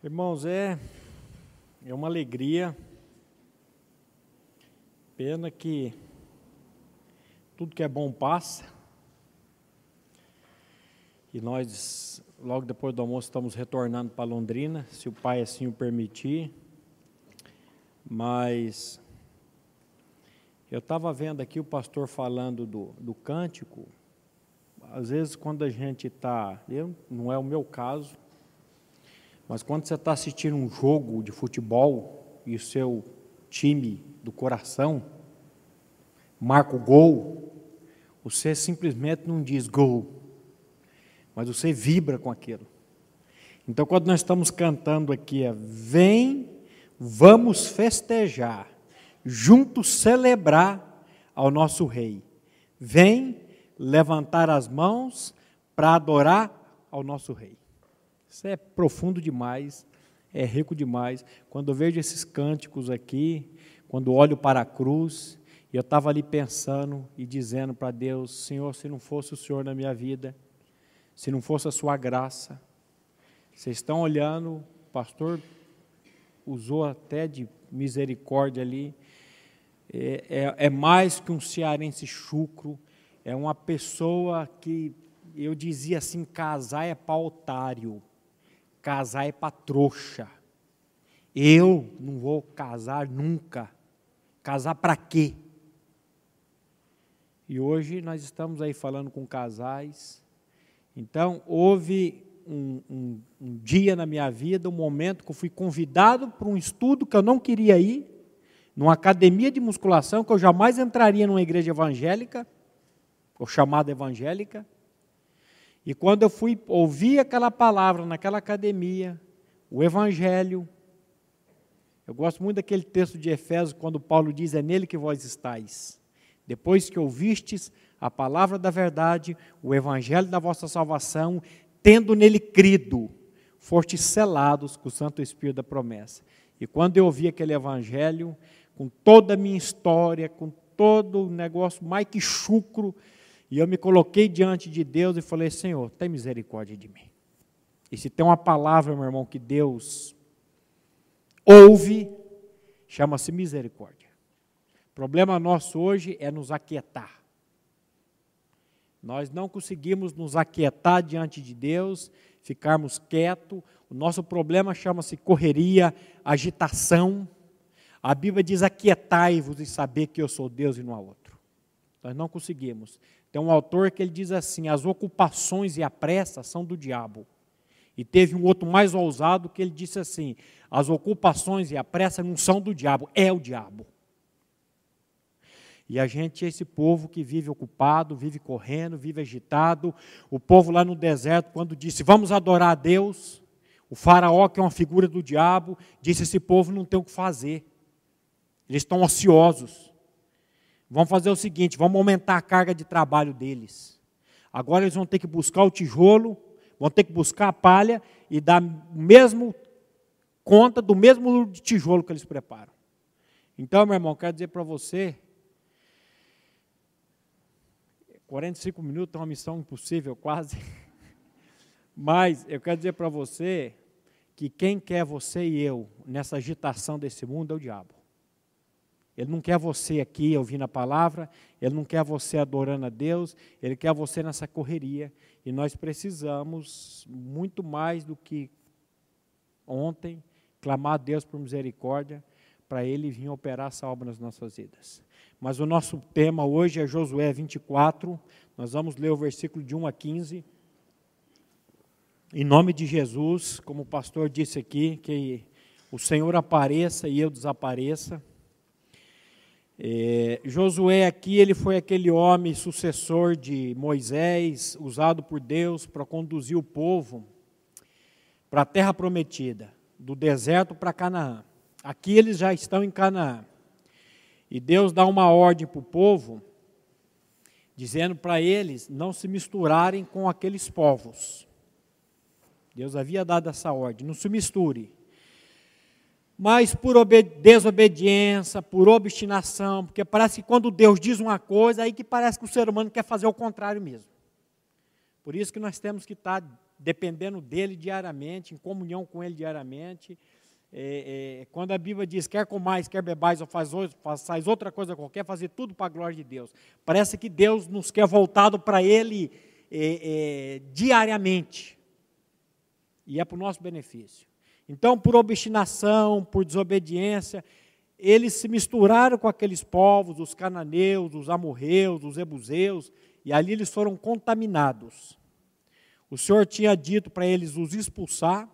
Irmãos, é uma alegria, pena que tudo que é bom passa, e nós, logo depois do almoço, estamos retornando para Londrina, se o Pai assim o permitir, mas eu estava vendo aqui o pastor falando do cântico. Às vezes quando a gente está, não é o meu caso, mas quando você está assistindo um jogo de futebol e o seu time do coração marca o gol, você simplesmente não diz gol, mas você vibra com aquilo. Então quando nós estamos cantando aqui, vem, vamos festejar, juntos celebrar ao nosso Rei. Vem levantar as mãos para adorar ao nosso Rei. Isso é profundo demais, é rico demais. Quando eu vejo esses cânticos aqui, quando olho para a cruz, eu estava ali pensando e dizendo para Deus: Senhor, se não fosse o Senhor na minha vida, se não fosse a sua graça, vocês estão olhando, o pastor usou até de misericórdia ali, é mais que um cearense chucro, é uma pessoa que, eu dizia assim, casar é para otário, casar é para trouxa. Eu não vou casar nunca. Casar para quê? E hoje nós estamos aí falando com casais. Então, houve um dia na minha vida, um momento que eu fui convidado para um estudo que eu não queria ir, numa academia de musculação, que eu jamais entraria numa igreja evangélica, ou chamada evangélica. E quando eu fui ouvir aquela palavra naquela academia, o Evangelho, eu gosto muito daquele texto de Efésios, quando Paulo diz, é nele que vós estáis. Depois que ouvistes a palavra da verdade, o Evangelho da vossa salvação, tendo nele crido, fostes selados com o Santo Espírito da promessa. E quando eu ouvi aquele Evangelho, com toda a minha história, com todo o negócio mais que chucro, e eu me coloquei diante de Deus e falei: Senhor, tem misericórdia de mim. E se tem uma palavra, meu irmão, que Deus ouve, chama-se misericórdia. O problema nosso hoje é nos aquietar. Nós não conseguimos nos aquietar diante de Deus, ficarmos quietos. O nosso problema chama-se correria, agitação. A Bíblia diz: aquietai-vos e saber que eu sou Deus e não há outro. Nós não conseguimos. Tem um autor que ele diz assim: as ocupações e a pressa são do diabo. E teve um outro mais ousado que ele disse assim: as ocupações e a pressa não são do diabo, é o diabo. E a gente é esse povo que vive ocupado, vive correndo, vive agitado. O povo lá no deserto, quando disse, vamos adorar a Deus, o faraó, que é uma figura do diabo, disse, esse povo não tem o que fazer. Eles estão ociosos. Vamos fazer o seguinte, vamos aumentar a carga de trabalho deles. Agora eles vão ter que buscar o tijolo, vão ter que buscar a palha e dar mesmo conta do mesmo tijolo que eles preparam. Então, meu irmão, quero dizer para você, 45 minutos é uma missão impossível quase, mas eu quero dizer para você que quem quer você e eu nessa agitação desse mundo é o diabo. Ele não quer você aqui ouvindo a palavra, ele não quer você adorando a Deus, ele quer você nessa correria. E nós precisamos, muito mais do que ontem, clamar a Deus por misericórdia, para Ele vir operar essa obra nas nossas vidas. Mas o nosso tema hoje é Josué 24, nós vamos ler o versículo de 1 a 15. Em nome de Jesus, como o pastor disse aqui, que o Senhor apareça e eu desapareça. Josué aqui, ele foi aquele homem sucessor de Moisés, usado por Deus para conduzir o povo para a terra prometida, do deserto para Canaã. Aqui eles já estão em Canaã. E Deus dá uma ordem para o povo, dizendo para eles não se misturarem com aqueles povos. Deus havia dado essa ordem, não se misture. Mas por desobediência, por obstinação, porque parece que quando Deus diz uma coisa, aí que parece que o ser humano quer fazer o contrário mesmo. Por isso que nós temos que estar dependendo dele diariamente, em comunhão com ele diariamente. Quando a Bíblia diz, quer comais, quer bebais, ou façais outra coisa qualquer, fazer tudo para a glória de Deus. Parece que Deus nos quer voltado para Ele diariamente. E é para o nosso benefício. Então, por obstinação, por desobediência, eles se misturaram com aqueles povos, os cananeus, os amorreus, os ebuseus, e ali eles foram contaminados. O Senhor tinha dito para eles os expulsar.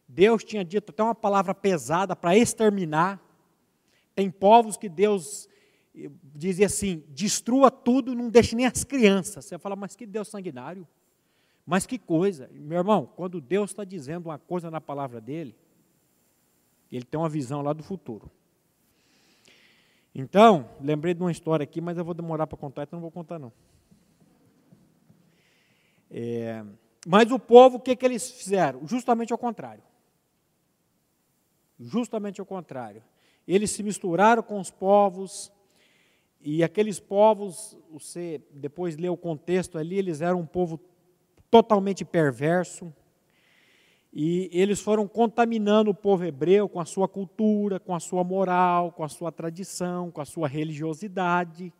Deus tinha dito até uma palavra pesada para exterminar. Tem povos que Deus dizia assim, destrua tudo e não deixe nem as crianças. Você fala, mas que Deus sanguinário. Mas que coisa. Meu irmão, quando Deus está dizendo uma coisa na palavra dele, ele tem uma visão lá do futuro. Então, lembrei de uma história aqui, mas eu vou demorar para contar, então não vou contar não. Mas o povo, o que eles fizeram? Justamente ao contrário. Justamente ao contrário. Eles se misturaram com os povos, e aqueles povos, você depois lê o contexto ali, eles eram um povo totalmente perverso, e eles foram contaminando o povo hebreu com a sua cultura, com a sua moral, com a sua tradição, com a sua religiosidade,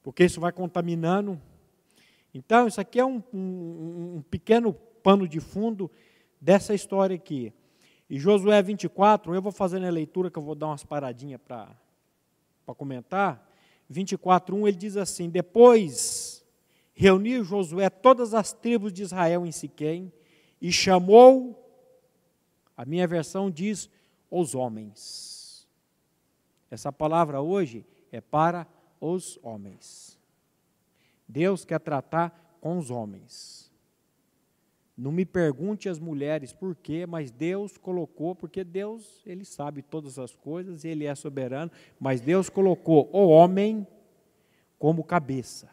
porque isso vai contaminando. Então, isso aqui é um pequeno pano de fundo dessa história aqui. E Josué 24, eu vou fazendo a leitura, que eu vou dar umas paradinhas para comentar. 24:1, ele diz assim, depois reuniu Josué todas as tribos de Israel em Siquém, e chamou, a minha versão diz, os homens. Essa palavra hoje é para os homens. Deus quer tratar com os homens. Não me pergunte as mulheres por quê, mas Deus colocou, porque Deus, Ele sabe todas as coisas, Ele é soberano, mas Deus colocou o homem como cabeça.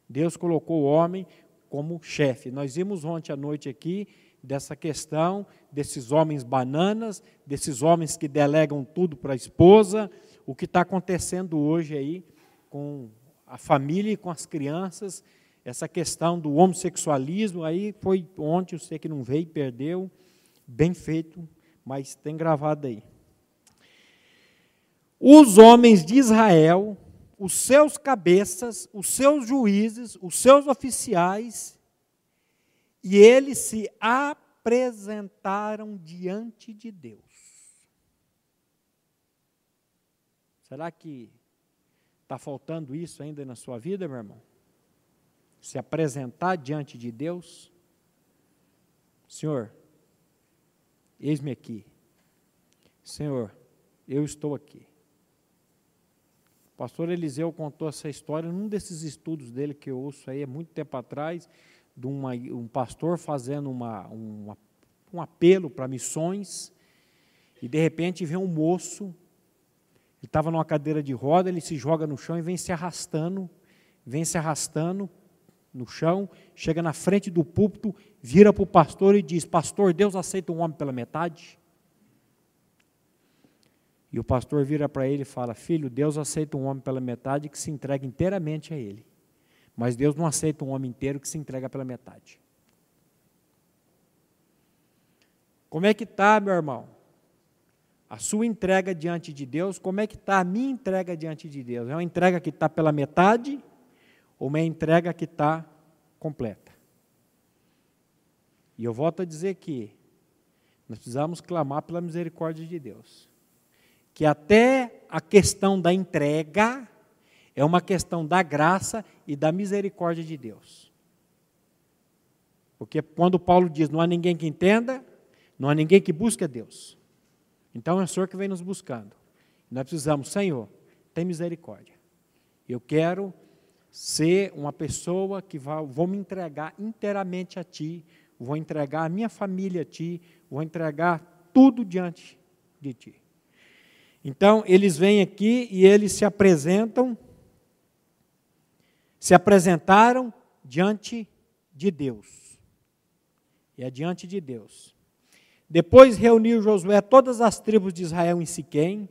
Deus colocou o homem como chefe. Nós vimos ontem à noite aqui dessa questão, desses homens bananas, desses homens que delegam tudo para a esposa, o que está acontecendo hoje aí com a família e com as crianças, essa questão do homossexualismo, aí foi ontem, eu sei que não veio, perdeu, bem feito, mas tem gravado aí. Os homens de Israel, os seus cabeças, os seus juízes, os seus oficiais, e eles se apresentaram diante de Deus. Será que está faltando isso ainda na sua vida, meu irmão? Se apresentar diante de Deus? Senhor, eis-me aqui. Senhor, eu estou aqui. O pastor Eliseu contou essa história num desses estudos dele que eu ouço aí há muito tempo atrás, de um pastor fazendo um apelo para missões, e de repente vem um moço, ele estava numa cadeira de roda, ele se joga no chão e vem se arrastando no chão, chega na frente do púlpito, vira para o pastor e diz, pastor, Deus aceita um homem pela metade? E o pastor vira para ele e fala, filho, Deus aceita um homem pela metade que se entrega inteiramente a Ele. Mas Deus não aceita um homem inteiro que se entrega pela metade. Como é que está, meu irmão? A sua entrega diante de Deus, como é que está a minha entrega diante de Deus? É uma entrega que está pela metade ou uma entrega que está completa? E eu volto a dizer que nós precisamos clamar pela misericórdia de Deus. Que até a questão da entrega é uma questão da graça e da misericórdia de Deus. Porque quando Paulo diz, não há ninguém que entenda, não há ninguém que busque a Deus. Então é o Senhor que vem nos buscando. Nós precisamos, Senhor, tem misericórdia. Eu quero ser uma pessoa que vou me entregar inteiramente a Ti, vou entregar a minha família a Ti, vou entregar tudo diante de Ti. Então, eles vêm aqui e eles se apresentaram diante de Deus. E é diante de Deus. Depois reuniu Josué todas as tribos de Israel em Siquém,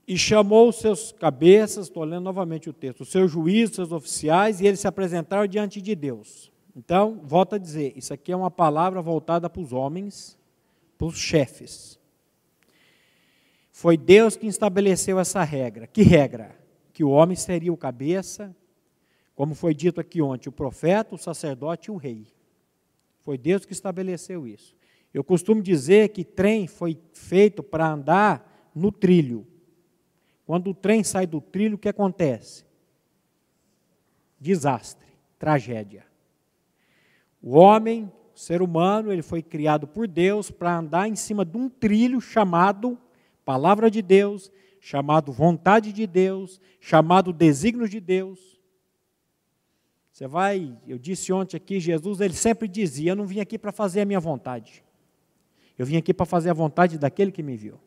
E chamou os seus cabeças, estou lendo novamente o texto, os seus juízes, os seus oficiais, e eles se apresentaram diante de Deus. Então, volto a dizer, isso aqui é uma palavra voltada para os homens, para os chefes. Foi Deus que estabeleceu essa regra. Que regra? Que o homem seria o cabeça, como foi dito aqui ontem, o profeta, o sacerdote e o rei. Foi Deus que estabeleceu isso. Eu costumo dizer que trem foi feito para andar no trilho. Quando o trem sai do trilho, o que acontece? Desastre, tragédia. O homem, o ser humano, ele foi criado por Deus para andar em cima de um trilho chamado Palavra de Deus, chamado vontade de Deus, chamado desígnio de Deus. Você vai, eu disse ontem aqui, Jesus, ele sempre dizia, eu não vim aqui para fazer a minha vontade. Eu vim aqui para fazer a vontade daquele que me enviou.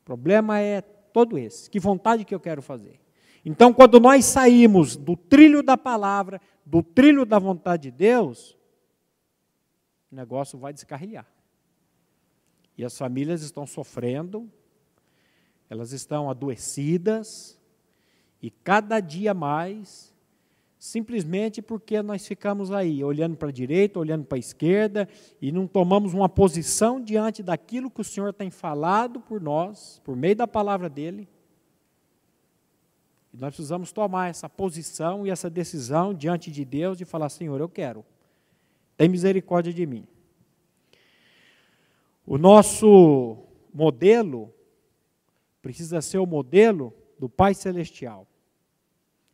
O problema é todo esse. Que vontade que eu quero fazer? Então, quando nós saímos do trilho da palavra, do trilho da vontade de Deus, o negócio vai descarrilhar. E as famílias estão sofrendo, elas estão adoecidas, e cada dia mais, simplesmente porque nós ficamos aí, olhando para a direita, olhando para a esquerda, e não tomamos uma posição diante daquilo que o Senhor tem falado por nós, por meio da palavra dEle. E nós precisamos tomar essa posição e essa decisão diante de Deus e falar, Senhor, eu quero, tem misericórdia de mim. O nosso modelo precisa ser o modelo do Pai Celestial.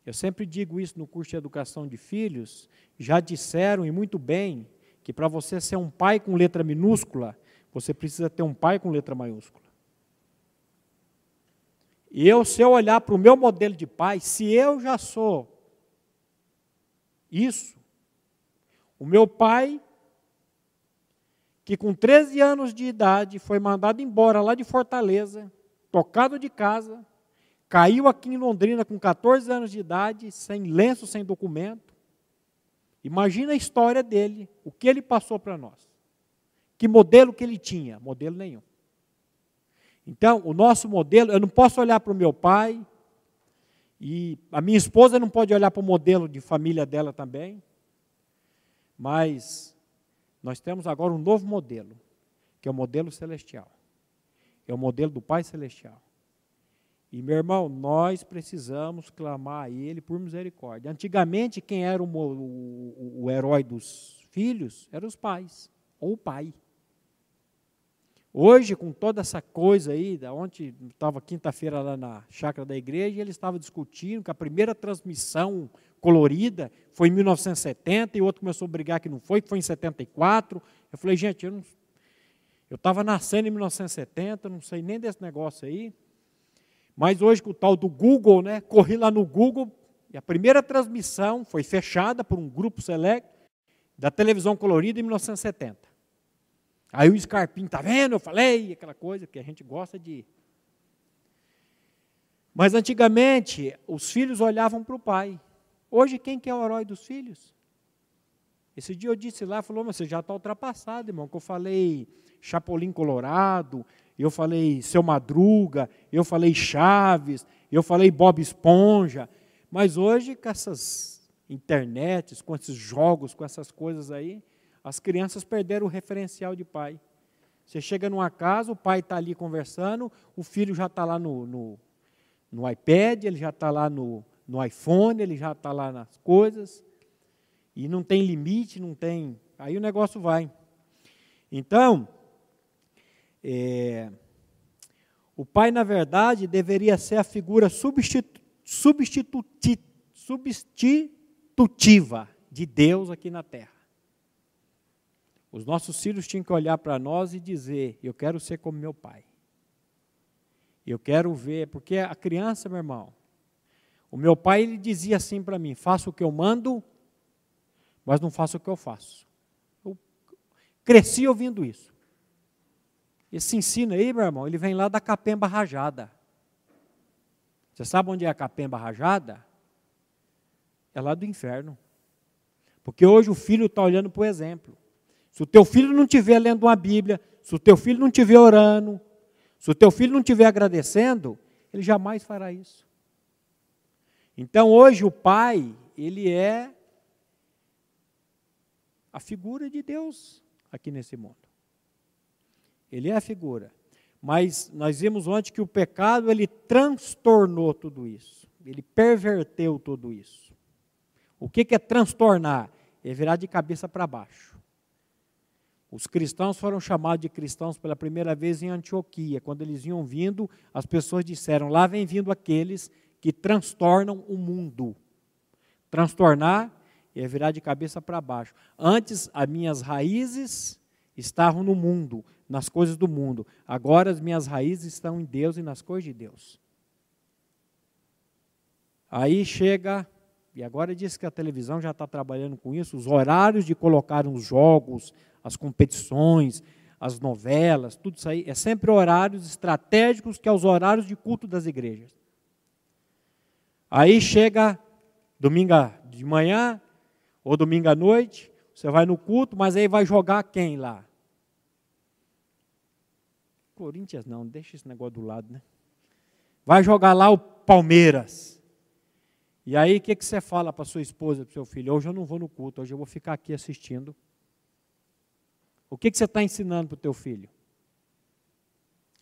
Eu sempre digo isso no curso de educação de filhos, já disseram e muito bem, que para você ser um pai com letra minúscula, você precisa ter um pai com letra maiúscula. E se eu olhar para o meu modelo de pai, se eu já sou isso, o meu pai, que com 13 anos de idade foi mandado embora lá de Fortaleza, tocado de casa, caiu aqui em Londrina com 14 anos de idade, sem lenço, sem documento. Imagina a história dele, o que ele passou para nós. Que modelo que ele tinha? Modelo nenhum. Então, o nosso modelo, eu não posso olhar para o meu pai, e a minha esposa não pode olhar para o modelo de família dela também, mas nós temos agora um novo modelo, que é o modelo celestial. É o modelo do Pai Celestial. E, meu irmão, nós precisamos clamar a Ele por misericórdia. Antigamente, quem era o herói dos filhos eram os pais, ou o pai. Hoje, com toda essa coisa aí, ontem estava quinta-feira lá na chácara da igreja, e eles estavam discutindo que a primeira transmissão colorida foi em 1970, e o outro começou a brigar que não foi, que foi em 74. Eu falei, gente, eu estava nascendo em 1970, não sei nem desse negócio aí. Mas hoje, com o tal do Google, né, corri lá no Google, e a primeira transmissão foi fechada por um grupo select da televisão colorida em 1970. Aí o Scarpim, tá vendo? Eu falei, aquela coisa que a gente gosta de... Mas antigamente, os filhos olhavam para o pai. Hoje, quem que é o herói dos filhos? Esse dia eu disse lá, falou, mas você já está ultrapassado, irmão, que eu falei Chapolin Colorado, eu falei Seu Madruga, eu falei Chaves, eu falei Bob Esponja, mas hoje com essas internets, com esses jogos, com essas coisas aí, as crianças perderam o referencial de pai. Você chega numa casa, o pai está ali conversando, o filho já está lá no iPad, ele já está lá no iPhone, ele já está lá nas coisas, e não tem limite, não tem... Aí o negócio vai. Então, o pai, na verdade, deveria ser a figura substitutiva de Deus aqui na terra. Os nossos filhos tinham que olhar para nós e dizer, eu quero ser como meu pai. Eu quero ver, porque a criança, meu irmão, o meu pai, ele dizia assim para mim, faço o que eu mando, mas não faço o que eu faço. Eu cresci ouvindo isso. Esse ensino aí, meu irmão, ele vem lá da Capemba Rajada. Você sabe onde é a Capemba Rajada? É lá do inferno. Porque hoje o filho está olhando para o exemplo. Se o teu filho não estiver lendo uma Bíblia, se o teu filho não estiver orando, Se o teu filho não estiver agradecendo, ele jamais fará isso. Então, hoje, o pai, ele é a figura de Deus aqui nesse mundo. Ele é a figura. Mas nós vimos ontem que o pecado, ele transtornou tudo isso. Ele perverteu tudo isso. O que é transtornar? É virar de cabeça para baixo. Os cristãos foram chamados de cristãos pela primeira vez em Antioquia. Quando eles iam vindo, as pessoas disseram, lá vem vindo aqueles que transtornam o mundo. Transtornar é virar de cabeça para baixo. Antes, as minhas raízes estavam no mundo, nas coisas do mundo. Agora, as minhas raízes estão em Deus e nas coisas de Deus. Aí chega, e agora diz que a televisão já está trabalhando com isso, os horários de colocar os jogos, as competições, as novelas, tudo isso aí, é sempre horários estratégicos, que é os horários de culto das igrejas. Aí chega domingo de manhã, ou domingo à noite, você vai no culto, mas aí vai jogar quem lá? Corinthians não, deixa esse negócio do lado, né? Vai jogar lá o Palmeiras. E aí o que você fala para sua esposa, para o seu filho? Hoje eu não vou no culto, hoje eu vou ficar aqui assistindo. O que você está ensinando para o teu filho?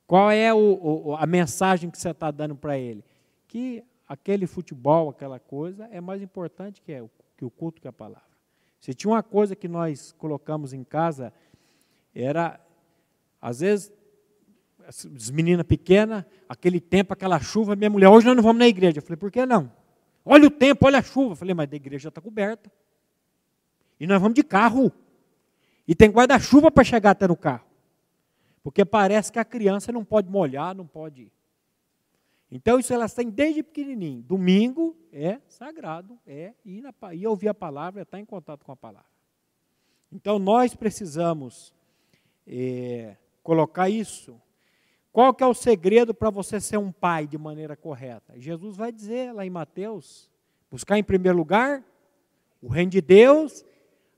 Qual é a mensagem que você está dando para ele? Que aquele futebol, aquela coisa, é mais importante que o culto, que a palavra. Se tinha uma coisa que nós colocamos em casa, era, às vezes, as meninas pequenas, aquele tempo, aquela chuva, minha mulher, hoje nós não vamos na igreja. Eu falei, por que não? Olha o tempo, olha a chuva. Eu falei, mas a igreja está coberta. E nós vamos de carro. E tem guarda-chuva para chegar até no carro. Porque parece que a criança não pode molhar, não pode. Então, isso elas têm desde pequenininho. Domingo é sagrado, é ir ouvir a palavra, é estar em contato com a palavra. Então, nós precisamos colocar isso. Qual que é o segredo para você ser um pai de maneira correta? Jesus vai dizer lá em Mateus, buscar em primeiro lugar o reino de Deus,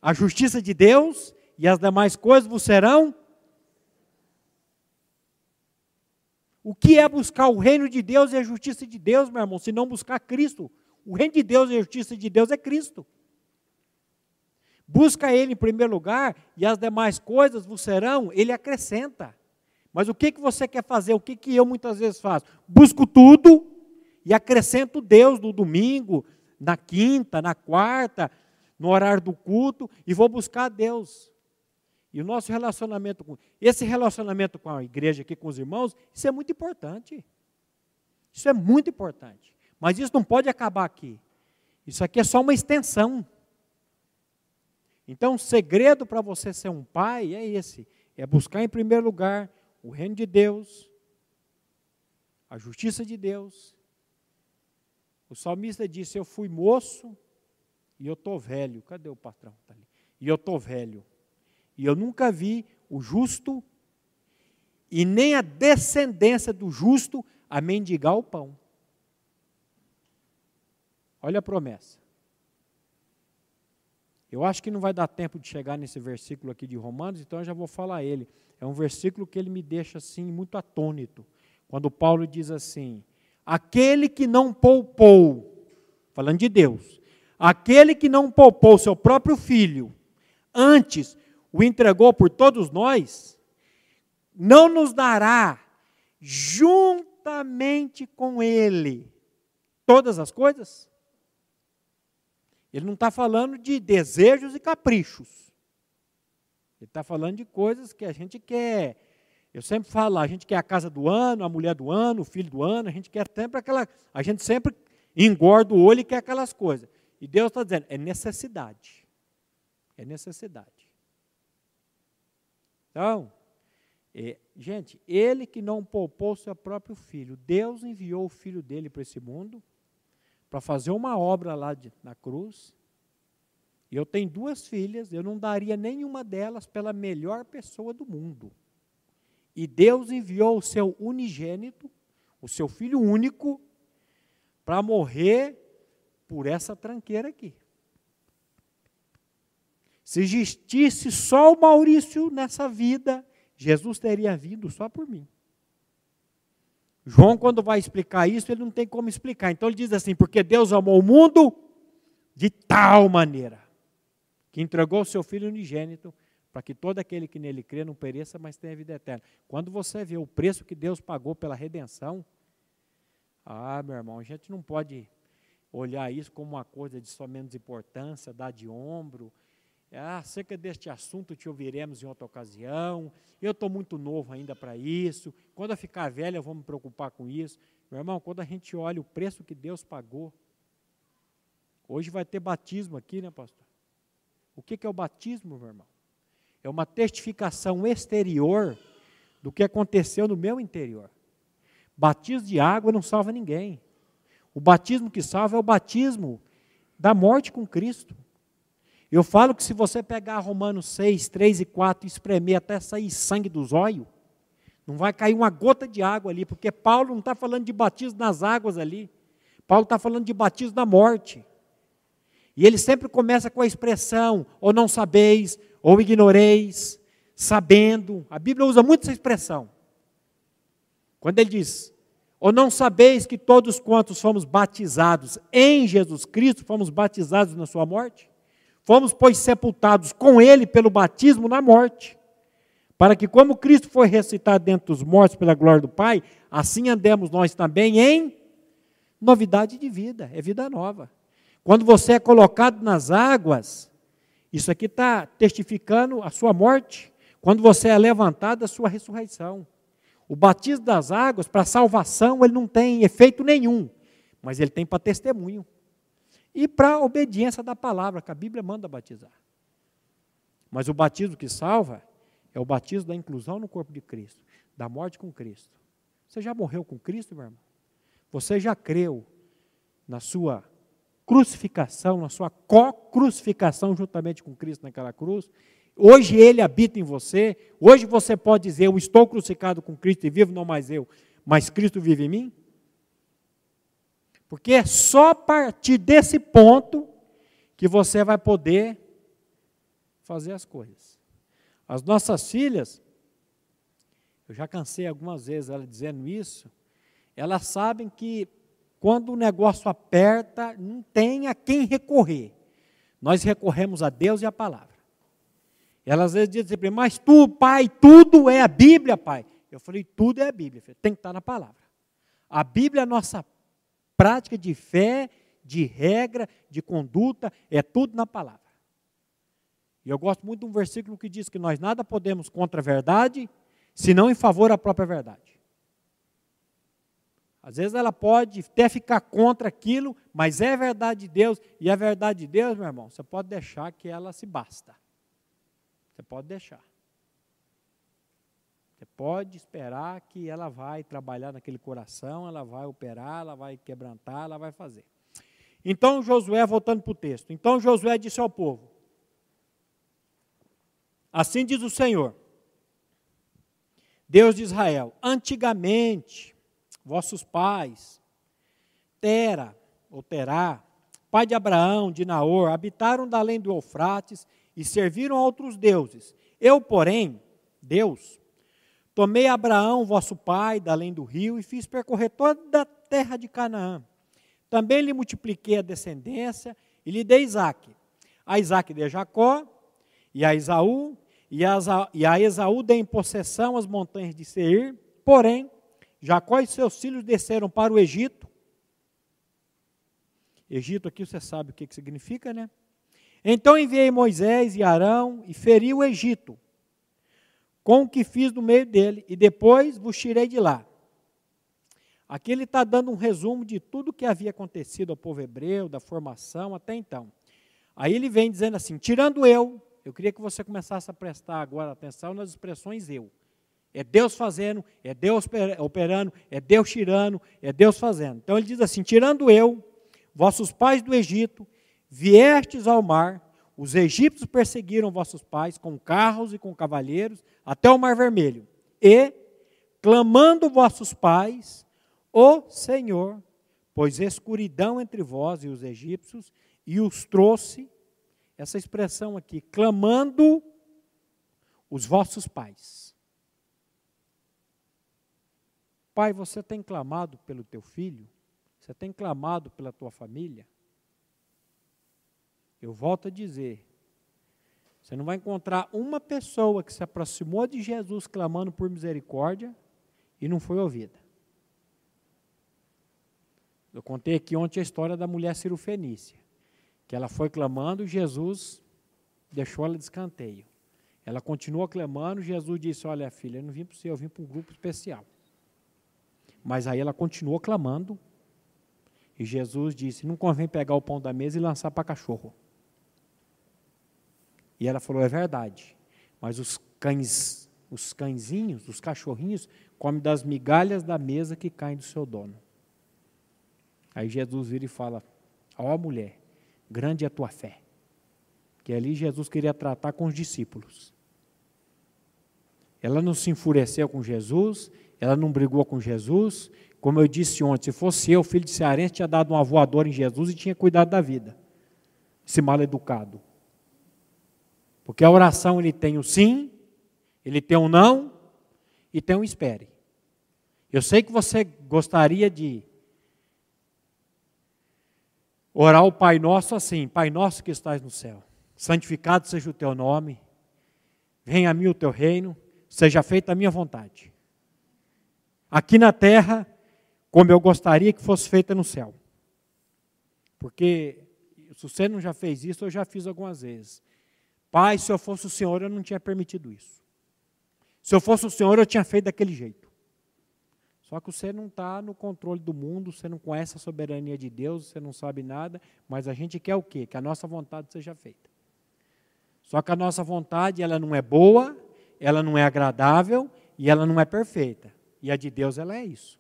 a justiça de Deus, e as demais coisas vos serão. O que é buscar o reino de Deus e a justiça de Deus, meu irmão, se não buscar Cristo? O reino de Deus e a justiça de Deus é Cristo. Busca Ele em primeiro lugar e as demais coisas vos serão, Ele acrescenta. Mas o que você quer fazer? O que eu muitas vezes faço? Busco tudo e acrescento Deus no domingo, na quinta, na quarta, no horário do culto, e vou buscar Deus. E o nosso relacionamento esse relacionamento com a igreja aqui, com os irmãos, isso é muito importante. Isso é muito importante. Mas isso não pode acabar aqui. Isso aqui é só uma extensão. Então, o segredo para você ser um pai é esse. É buscar em primeiro lugar o reino de Deus, a justiça de Deus. O salmista disse, eu fui moço e eu estou velho. Cadê o patrão? Tá ali. E eu estou velho. E eu nunca vi o justo e nem a descendência do justo a mendigar o pão. Olha a promessa. Eu acho que não vai dar tempo de chegar nesse versículo aqui de Romanos, então eu já vou falar ele. É um versículo que ele me deixa assim muito atônito. Quando Paulo diz assim, aquele que não poupou, falando de Deus, aquele que não poupou seu próprio filho, antes o entregou por todos nós, não nos dará juntamente com ele todas as coisas? Ele não está falando de desejos e caprichos. Ele está falando de coisas que a gente quer. Eu sempre falo, a gente quer a casa do ano, a mulher do ano, o filho do ano, a gente quer sempre aquela. A gente sempre engorda o olho e quer aquelas coisas. E Deus está dizendo, é necessidade. É necessidade. Então, gente, ele que não poupou seu próprio filho, Deus enviou o filho dele para esse mundo, para fazer uma obra lá na cruz. E eu tenho 2 filhas, eu não daria nenhuma delas pela melhor pessoa do mundo. E Deus enviou o seu unigênito, o seu filho único, para morrer por essa tranqueira aqui. Se existisse só o Maurício nessa vida, Jesus teria vindo só por mim. João, quando vai explicar isso, ele não tem como explicar. Então ele diz assim, porque Deus amou o mundo de tal maneira, que entregou o seu Filho unigênito, para que todo aquele que nele crê não pereça, mas tenha vida eterna. Quando você vê o preço que Deus pagou pela redenção, meu irmão, a gente não pode olhar isso como uma coisa de só menos importância, dar de ombro. Acerca deste assunto te ouviremos em outra ocasião. Eu estou muito novo ainda para isso. Quando eu ficar velho, eu vou me preocupar com isso. Meu irmão, quando a gente olha o preço que Deus pagou, hoje vai ter batismo aqui, né, pastor? O que é o batismo, meu irmão? É uma testificação exterior do que aconteceu no meu interior. Batismo de água não salva ninguém. O batismo que salva é o batismo da morte com Cristo. Eu falo que se você pegar Romanos 6, 3 e 4 e espremer até sair sangue dos olhos, não vai cair uma gota de água ali, porque Paulo não está falando de batismo nas águas ali. Paulo está falando de batismo da morte. E ele sempre começa com a expressão, ou não sabeis, ou ignoreis, sabendo. A Bíblia usa muito essa expressão. Quando ele diz, ou não sabeis que todos quantos fomos batizados em Jesus Cristo, fomos batizados na sua morte? Fomos, pois, sepultados com ele pelo batismo na morte, para que como Cristo foi ressuscitado dentre os mortos pela glória do Pai, assim andemos nós também em novidade de vida, é vida nova. Quando você é colocado nas águas, isso aqui está testificando a sua morte. Quando você é levantado, a sua ressurreição. O batismo das águas, para salvação, ele não tem efeito nenhum, mas ele tem para testemunho. E para a obediência da palavra, que a Bíblia manda batizar. Mas o batismo que salva é o batismo da inclusão no corpo de Cristo, da morte com Cristo. Você já morreu com Cristo, meu irmão? Você já creu na sua crucificação, na sua co-crucificação juntamente com Cristo naquela cruz? Hoje Ele habita em você. Hoje você pode dizer, eu estou crucificado com Cristo e vivo não mais eu, mas Cristo vive em mim? Porque é só a partir desse ponto que você vai poder fazer as coisas. As nossas filhas, eu já cansei algumas vezes ela dizendo isso, elas sabem que quando o negócio aperta, não tem a quem recorrer. Nós recorremos a Deus e a palavra. Elas às vezes dizem assim, mas tu, pai, tudo é a Bíblia, pai. Eu falei, tudo é a Bíblia, tem que estar na palavra. A Bíblia é a nossa prática de fé, de regra, de conduta, é tudo na palavra. E eu gosto muito de um versículo que diz que nós nada podemos contra a verdade, senão em favor da própria verdade. Às vezes ela pode até ficar contra aquilo, mas é a verdade de Deus, e a verdade de Deus, meu irmão, você pode deixar que ela se basta. Você pode deixar. Você pode esperar que ela vai trabalhar naquele coração, ela vai operar, ela vai quebrantar, ela vai fazer. Então Josué, voltando para o texto, então Josué disse ao povo, assim diz o Senhor, Deus de Israel, antigamente, vossos pais, Tera, ou Terá, pai de Abraão, de Naor, habitaram da além do Eufrates e serviram a outros deuses. Eu, porém, Deus, tomei Abraão, vosso pai, da além do rio, e fiz percorrer toda a terra de Canaã. Também lhe multipliquei a descendência, e lhe dei Isaque. A Isaque dei Jacó, e a Esaú, e a Esaú dei em possessão as montanhas de Seir. Porém, Jacó e seus filhos desceram para o Egito. Egito aqui você sabe o que significa, né? Então enviei Moisés e Arão, e feri o Egito, com o que fiz no meio dele, e depois vos tirei de lá. Aqui ele está dando um resumo de tudo que havia acontecido ao povo hebreu, da formação até então. Aí ele vem dizendo assim, tirando eu queria que você começasse a prestar agora atenção nas expressões eu. É Deus fazendo, é Deus operando, é Deus tirando, é Deus fazendo. Então ele diz assim, tirando eu, vossos pais do Egito, viestes ao mar, os egípcios perseguiram vossos pais com carros e com cavaleiros até o Mar Vermelho. E, clamando vossos pais, ó Senhor, pôs escuridão entre vós e os egípcios, e os trouxe, essa expressão aqui, clamando os vossos pais. pai, você tem clamado pelo teu filho? Você tem clamado pela tua família? Eu volto a dizer, você não vai encontrar uma pessoa que se aproximou de Jesus clamando por misericórdia e não foi ouvida. Eu contei aqui ontem a história da mulher cirofenícia, que ela foi clamando, Jesus deixou ela de escanteio. Ela continuou clamando, Jesus disse, olha filha, eu não vim para você, eu vim para um grupo especial. Mas aí ela continuou clamando, e Jesus disse, não convém pegar o pão da mesa e lançar para cachorro. E ela falou, é verdade, mas os cãezinhos, os cachorrinhos, comem das migalhas da mesa que caem do seu dono. Aí Jesus vira e fala, ó mulher, grande é a tua fé. Que ali Jesus queria tratar com os discípulos. Ela não se enfureceu com Jesus, ela não brigou com Jesus. Como eu disse ontem, se fosse eu, filho de cearense, tinha dado uma voadora em Jesus e tinha cuidado da vida. Esse mal educado. Porque a oração ele tem o sim, ele tem o não e tem o espere. Eu sei que você gostaria de orar o Pai Nosso assim, Pai Nosso que estás no céu, santificado seja o teu nome, venha a mim o teu reino, seja feita a minha vontade. Aqui na terra, como eu gostaria que fosse feita no céu. Porque se você não já fez isso, eu já fiz algumas vezes. Pai, se eu fosse o Senhor, eu não tinha permitido isso. Se eu fosse o Senhor, eu tinha feito daquele jeito. Só que você não está no controle do mundo, você não conhece a soberania de Deus, você não sabe nada, mas a gente quer o quê? Que a nossa vontade seja feita. Só que a nossa vontade, ela não é boa, ela não é agradável e ela não é perfeita. E a de Deus, ela é isso.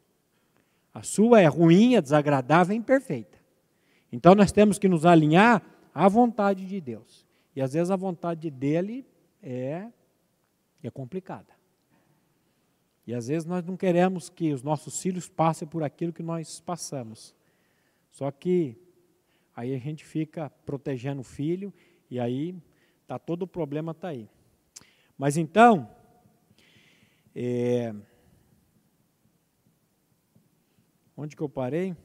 A sua é ruim, é desagradável e imperfeita. Então nós temos que nos alinhar à vontade de Deus. E às vezes a vontade dele é complicada. E às vezes nós não queremos que os nossos filhos passem por aquilo que nós passamos. Só que aí a gente fica protegendo o filho e aí todo o problema está aí. Mas então, onde que eu parei?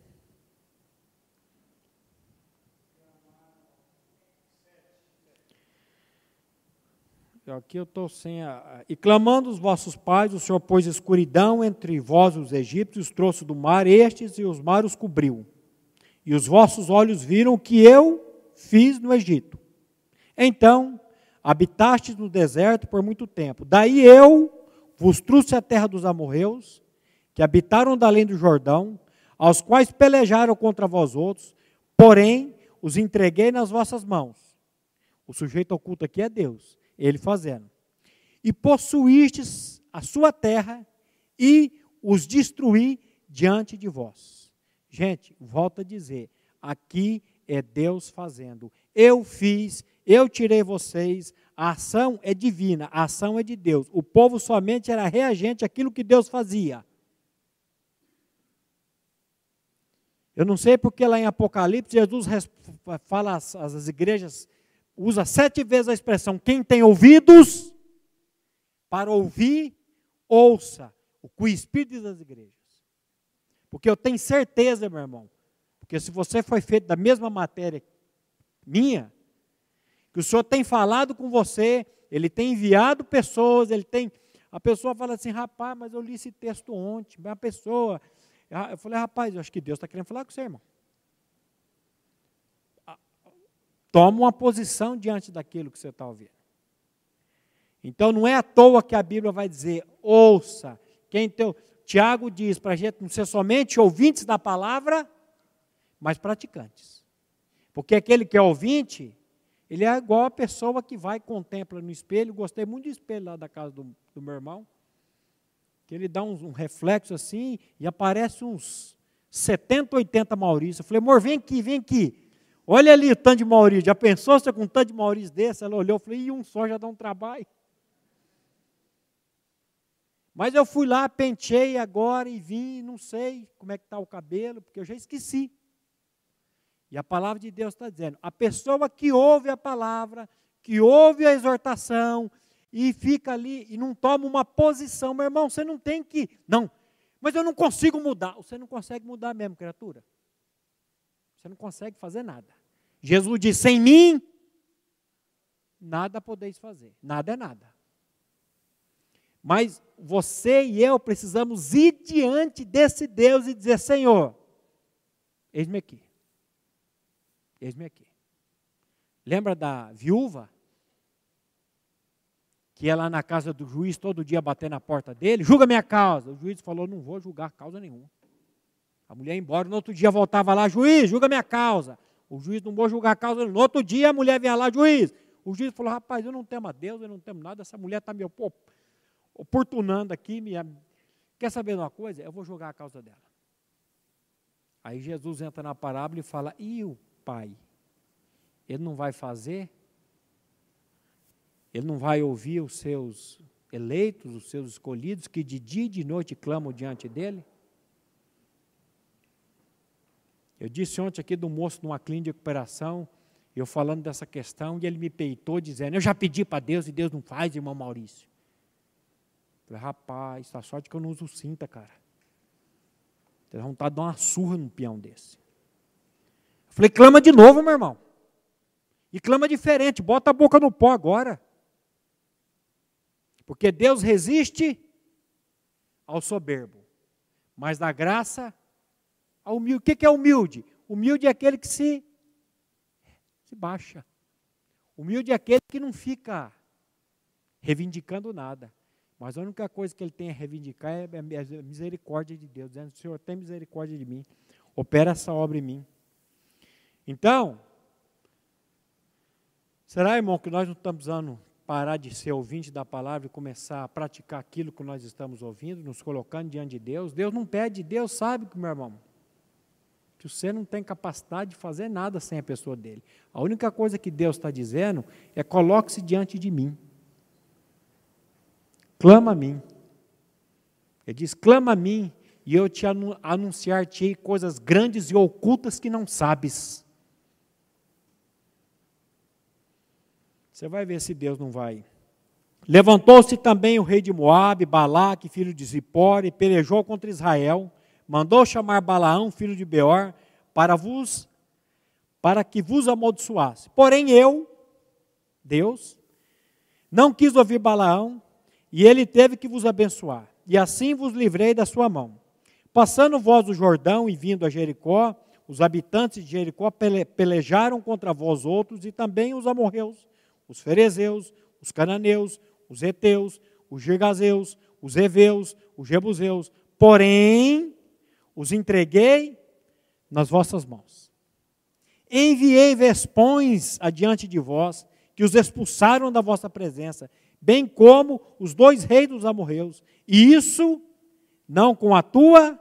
Aqui eu estou sem E clamando os vossos pais, o Senhor pôs escuridão entre vós e os egípcios, os trouxe do mar estes e os mares os cobriu. E os vossos olhos viram o que eu fiz no Egito. Então, habitastes no deserto por muito tempo. Daí eu vos trouxe a terra dos amorreus, que habitaram da além do Jordão, aos quais pelejaram contra vós outros, porém os entreguei nas vossas mãos. O sujeito oculto aqui é Deus. Ele fazendo. E possuístes a sua terra e os destruí diante de vós. Gente, volto a dizer, aqui é Deus fazendo. Eu fiz, eu tirei vocês, a ação é divina, a ação é de Deus. O povo somente era reagente àquilo que Deus fazia. Eu não sei porque lá em Apocalipse, Jesus fala às igrejas, usa 7 vezes a expressão, quem tem ouvidos para ouvir, ouça o que o Espírito diz das igrejas. Porque eu tenho certeza, meu irmão, porque se você foi feito da mesma matéria minha, que o Senhor tem falado com você, Ele tem enviado pessoas, a pessoa fala assim, rapaz, mas eu li esse texto ontem, eu falei, rapaz, eu acho que Deus está querendo falar com você, irmão. Toma uma posição diante daquilo que você está ouvindo. Então, não é à toa que a Bíblia vai dizer, ouça. Tiago diz para a gente não ser somente ouvintes da palavra, mas praticantes. Porque aquele que é ouvinte, ele é igual a pessoa que vai e contempla no espelho. Gostei muito do espelho lá da casa do meu irmão. Que ele dá um reflexo assim e aparece uns 70, 80 Maurício. Eu falei, amor, vem aqui. Olha ali o tanto de Maurício, já pensou se com um tanto de Maurício desse? Ela olhou e falou, um só já dá um trabalho. Mas eu fui lá, penteei agora e vim, não sei como é que está o cabelo, porque eu já esqueci. E a palavra de Deus está dizendo, a pessoa que ouve a palavra, que ouve a exortação, e fica ali e não toma uma posição, meu irmão, você não tem que, não, Mas eu não consigo mudar. Você não consegue mudar mesmo, criatura. Você não consegue fazer nada. Jesus disse, sem mim, nada podeis fazer. Nada é nada. Mas você e eu precisamos ir diante desse Deus e dizer, Senhor, eis-me aqui. Eis-me aqui. Lembra da viúva? Que ia lá na casa do juiz todo dia bater na porta dele, julga minha causa. O juiz falou, não vou julgar causa nenhuma. A mulher ia embora, no outro dia voltava lá, juiz, julga minha causa. O juiz não vou julgar a causa, no outro dia a mulher vinha lá, juiz. O juiz falou, rapaz, eu não temo a Deus, eu não temo nada, essa mulher está me oportunando aqui, quer saber de uma coisa? Eu vou julgar a causa dela. Aí Jesus entra na parábola e fala, e o pai? Ele não vai fazer? Ele não vai ouvir os seus eleitos, os seus escolhidos, que de dia e de noite clamam diante dele? Eu disse ontem aqui do moço numa clínica de recuperação, eu falando dessa questão, e ele me peitou dizendo, eu já pedi para Deus e Deus não faz, irmão Maurício. Eu falei, rapaz, tá sorte que eu não uso cinta, cara. Tem vontade de dar uma surra num peão desse. Eu falei, clama de novo, meu irmão. E clama diferente, bota a boca no pó agora. Porque Deus resiste ao soberbo, mas dá graça ao humilde. O que é humilde? Humilde é aquele que se baixa. Humilde é aquele que não fica reivindicando nada. Mas a única coisa que ele tem a reivindicar é a misericórdia de Deus, dizendo, Senhor, tem misericórdia de mim, opera essa obra em mim. Então, será, irmão, que nós não estamos precisando parar de ser ouvinte da palavra e começar a praticar aquilo que nós estamos ouvindo, nos colocando diante de Deus? Deus não pede, Deus sabe, meu irmão, que você não tem capacidade de fazer nada sem a pessoa dele. A única coisa que Deus está dizendo é, coloque-se diante de mim. Clama a mim. Ele diz, clama a mim, e eu te anunciar-te coisas grandes e ocultas que não sabes. Você vai ver se Deus não vai. Levantou-se também o rei de Moabe, Balaque, filho de Zippor, e pelejou contra Israel, mandou chamar Balaão, filho de Beor, para que vos amaldiçoasse. Porém eu, Deus, não quis ouvir Balaão, e ele teve que vos abençoar, e assim vos livrei da sua mão. Passando vós o Jordão e vindo a Jericó, os habitantes de Jericó pelejaram contra vós outros, e também os amorreus, os ferezeus, os cananeus, os heteus, os girgazeus, os heveus, os jebuseus, porém os entreguei nas vossas mãos. Enviei vespões adiante de vós, que os expulsaram da vossa presença, bem como os 2 reis dos amorreus, e isso não com a tua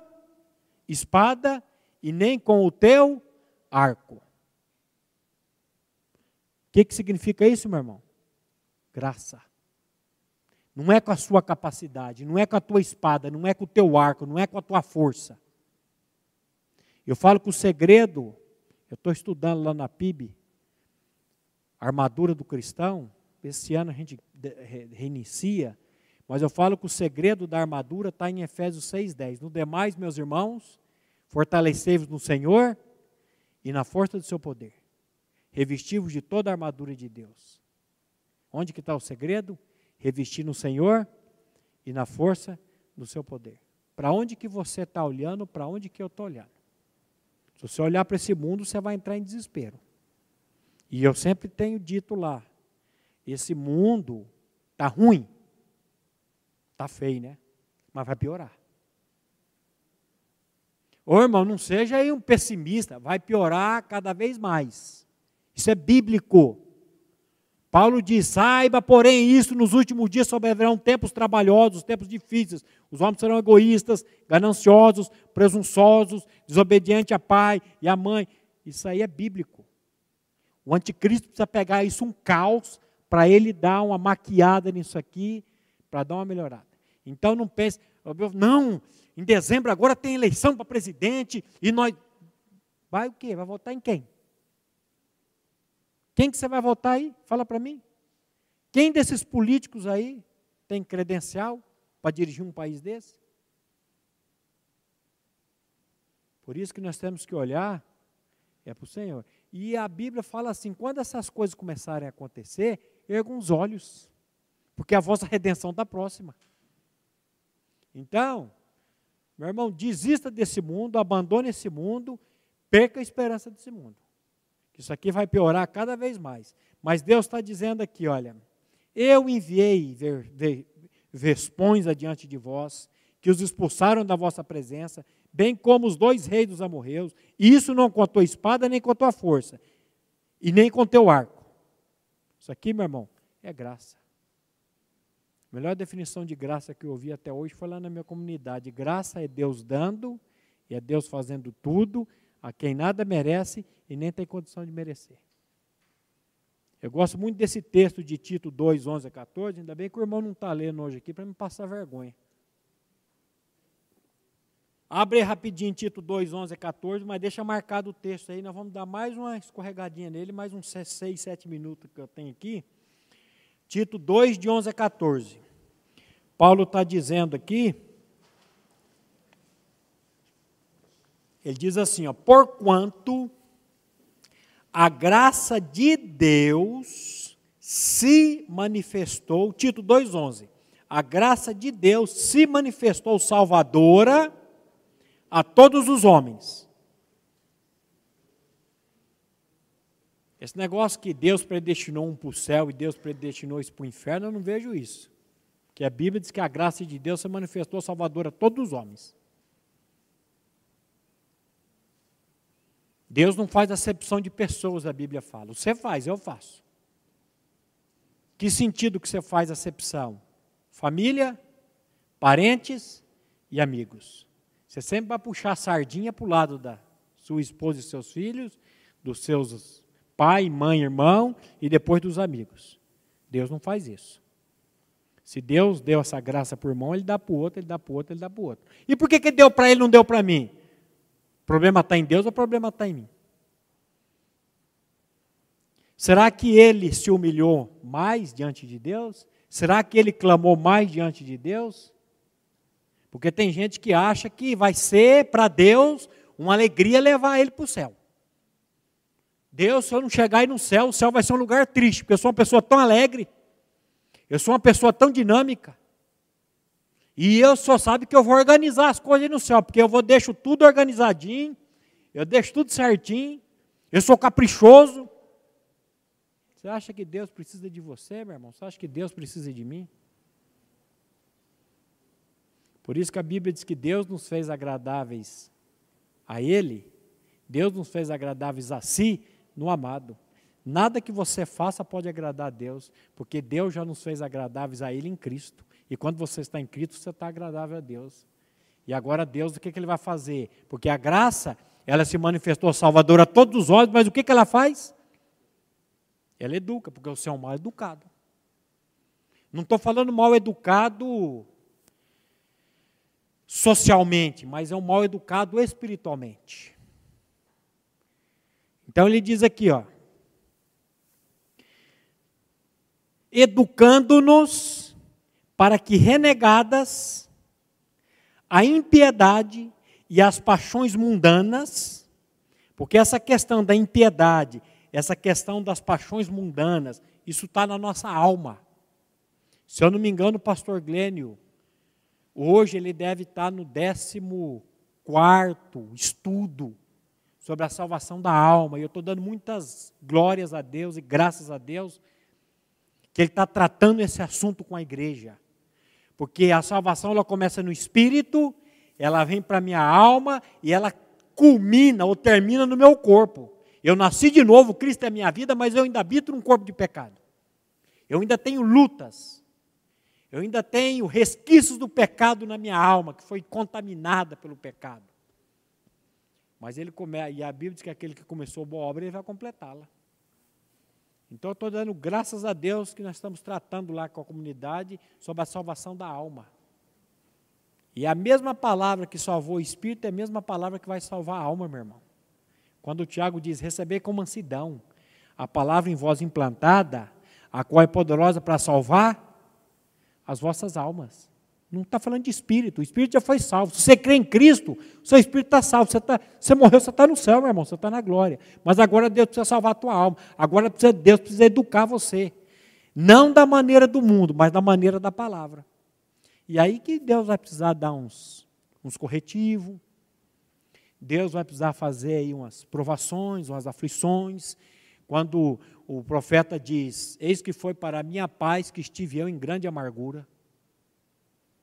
espada e nem com o teu arco. O que significa isso, meu irmão? Graça. Não é com a sua capacidade, não é com a tua espada, não é com o teu arco, não é com a tua força. Eu falo que o segredo, eu estou estudando lá na PIB, a armadura do cristão. Esse ano a gente reinicia, mas eu falo que o segredo da armadura está em Efésios 6,10. No demais, meus irmãos, fortalecei-vos no Senhor e na força do seu poder. Revesti-vos de toda a armadura de Deus. Onde que está o segredo? Revestir no Senhor e na força do seu poder. Para onde que você está olhando, para onde que eu estou olhando? Se você olhar para esse mundo, você vai entrar em desespero. E eu sempre tenho dito lá, esse mundo está ruim, está feio, né? Mas vai piorar. Ô irmão, não seja aí um pessimista, vai piorar cada vez mais. Isso é bíblico. Paulo diz, saiba, porém, isso nos últimos dias sobrevirão tempos trabalhosos, tempos difíceis. Os homens serão egoístas, gananciosos, presunçosos, desobedientes a pai e a mãe. Isso aí é bíblico. O anticristo precisa pegar isso, um caos, para ele dar uma maquiada nisso aqui, para dar uma melhorada. Então não pense, não, em dezembro agora tem eleição para presidente, e nós... Vai o quê? Vai votar em quem? Quem que você vai votar aí? Fala para mim. Quem desses políticos aí tem credencial para dirigir um país desse? Por isso que nós temos que olhar para o Senhor. E a Bíblia fala assim, quando essas coisas começarem a acontecer, ergam os olhos, porque a vossa redenção está próxima. Então, meu irmão, desista desse mundo, abandone esse mundo, perca a esperança desse mundo. Isso aqui vai piorar cada vez mais. Mas Deus está dizendo aqui, olha, eu enviei vespões adiante de vós, que os expulsaram da vossa presença, bem como os 2 reis dos amorreus, e isso não contou espada, nem contou a força, e nem contou o arco. Isso aqui, meu irmão, é graça. A melhor definição de graça que eu ouvi até hoje foi lá na minha comunidade. Graça é Deus dando, e é Deus fazendo tudo, a quem nada merece e nem tem condição de merecer. Eu gosto muito desse texto de Tito 2, 11 a 14, ainda bem que o irmão não está lendo hoje aqui para me passar vergonha. Abre aí rapidinho Tito 2, 11 a 14, mas deixa marcado o texto aí, nós vamos dar mais uma escorregadinha nele, mais uns 6, 7 minutos que eu tenho aqui. Tito 2, de 11 a 14. Paulo está dizendo aqui, ele diz assim, ó, porquanto a graça de Deus se manifestou, Tito 2,11, a graça de Deus se manifestou salvadora a todos os homens. Esse negócio que Deus predestinou um para o céu e Deus predestinou isso para o inferno, eu não vejo isso. Porque a Bíblia diz que a graça de Deus se manifestou salvadora a todos os homens. Deus não faz acepção de pessoas, a Bíblia fala. Você faz, eu faço. Que sentido que você faz acepção? Família, parentes e amigos. Você sempre vai puxar a sardinha para o lado da sua esposa e seus filhos, dos seus pai, mãe, irmão e depois dos amigos. Deus não faz isso. Se Deus deu essa graça para o irmão, Ele dá para o outro, Ele dá para o outro, Ele dá para o outro. E por que deu para ele e não deu para mim? O problema está em Deus ou o problema está em mim? Será que ele se humilhou mais diante de Deus? Será que ele clamou mais diante de Deus? Porque tem gente que acha que vai ser para Deus uma alegria levar ele para o céu. Deus, se eu não chegar aí no céu, o céu vai ser um lugar triste, porque eu sou uma pessoa tão alegre, eu sou uma pessoa tão dinâmica, e eu só sabe que eu vou organizar as coisas aí no céu, porque eu deixo tudo organizadinho, eu deixo tudo certinho, eu sou caprichoso. Você acha que Deus precisa de você, meu irmão? Você acha que Deus precisa de mim? Por isso que a Bíblia diz que Deus nos fez agradáveis a Ele, Deus nos fez agradáveis a si no amado. Nada que você faça pode agradar a Deus, porque Deus já nos fez agradáveis a Ele em Cristo. E quando você está em Cristo, você está agradável a Deus. E agora Deus, o que Ele vai fazer? Porque a graça, ela se manifestou salvadora a todos os homens, mas o que ela faz? Ela educa, porque você é um mal educado. Não estou falando mal educado socialmente, mas é um mal educado espiritualmente. Então ele diz aqui, ó, educando-nos para que renegadas a impiedade e as paixões mundanas, porque essa questão da impiedade, essa questão das paixões mundanas, isso está na nossa alma. Se eu não me engano, o pastor Glênio, hoje ele deve estar no 14º estudo sobre a salvação da alma, e eu estou dando muitas glórias a Deus e graças a Deus, que ele está tratando esse assunto com a igreja. Porque a salvação ela começa no espírito, ela vem para a minha alma e ela culmina ou termina no meu corpo. Eu nasci de novo, Cristo é a minha vida, mas eu ainda habito num corpo de pecado. Eu ainda tenho lutas. Eu ainda tenho resquícios do pecado na minha alma, que foi contaminada pelo pecado. Mas ele e a Bíblia diz que aquele que começou a boa obra, ele vai completá-la. Então eu estou dando graças a Deus que nós estamos tratando lá com a comunidade sobre a salvação da alma. E a mesma palavra que salvou o espírito é a mesma palavra que vai salvar a alma, meu irmão. Quando o Tiago diz, receber com mansidão a palavra em vós implantada, a qual é poderosa para salvar as vossas almas. Não está falando de espírito. O espírito já foi salvo. Se você crê em Cristo, o seu espírito está salvo. Você morreu, você está no céu, meu irmão. Você está na glória. Mas agora Deus precisa salvar a tua alma. Agora Deus precisa educar você. Não da maneira do mundo, mas da maneira da palavra. E aí que Deus vai precisar dar uns corretivos. Deus vai precisar fazer aí umas provações, umas aflições. Quando o profeta diz, eis que foi para a minha paz que estive eu em grande amargura.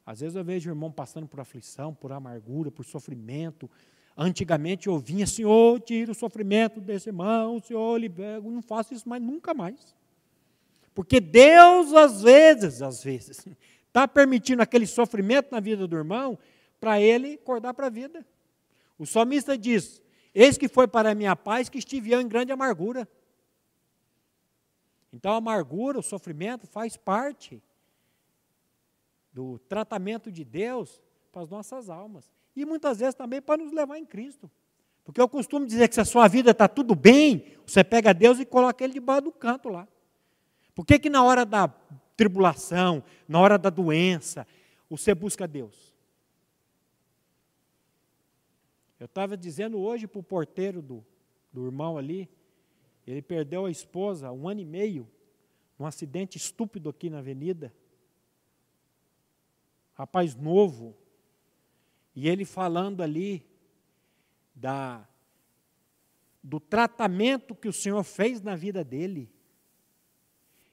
Às vezes eu vejo o irmão passando por aflição, por amargura, por sofrimento. Antigamente eu vinha, Senhor, tira o sofrimento desse irmão, Senhor, libera. Eu não faço isso mais, nunca mais. Porque Deus, às vezes, está permitindo aquele sofrimento na vida do irmão para ele acordar para a vida. O salmista diz, eis que foi para a minha paz que estive eu em grande amargura. Então a amargura, o sofrimento faz parte do tratamento de Deus para as nossas almas. E muitas vezes também para nos levar em Cristo. Porque eu costumo dizer que se a sua vida está tudo bem, você pega Deus e coloca Ele debaixo do canto lá. Por que na hora da tribulação, na hora da doença, você busca Deus? Eu estava dizendo hoje para o porteiro do irmão ali, ele perdeu a esposa há 1 ano e meio, num acidente estúpido aqui na avenida. Rapaz novo, e ele falando ali do tratamento que o Senhor fez na vida dele.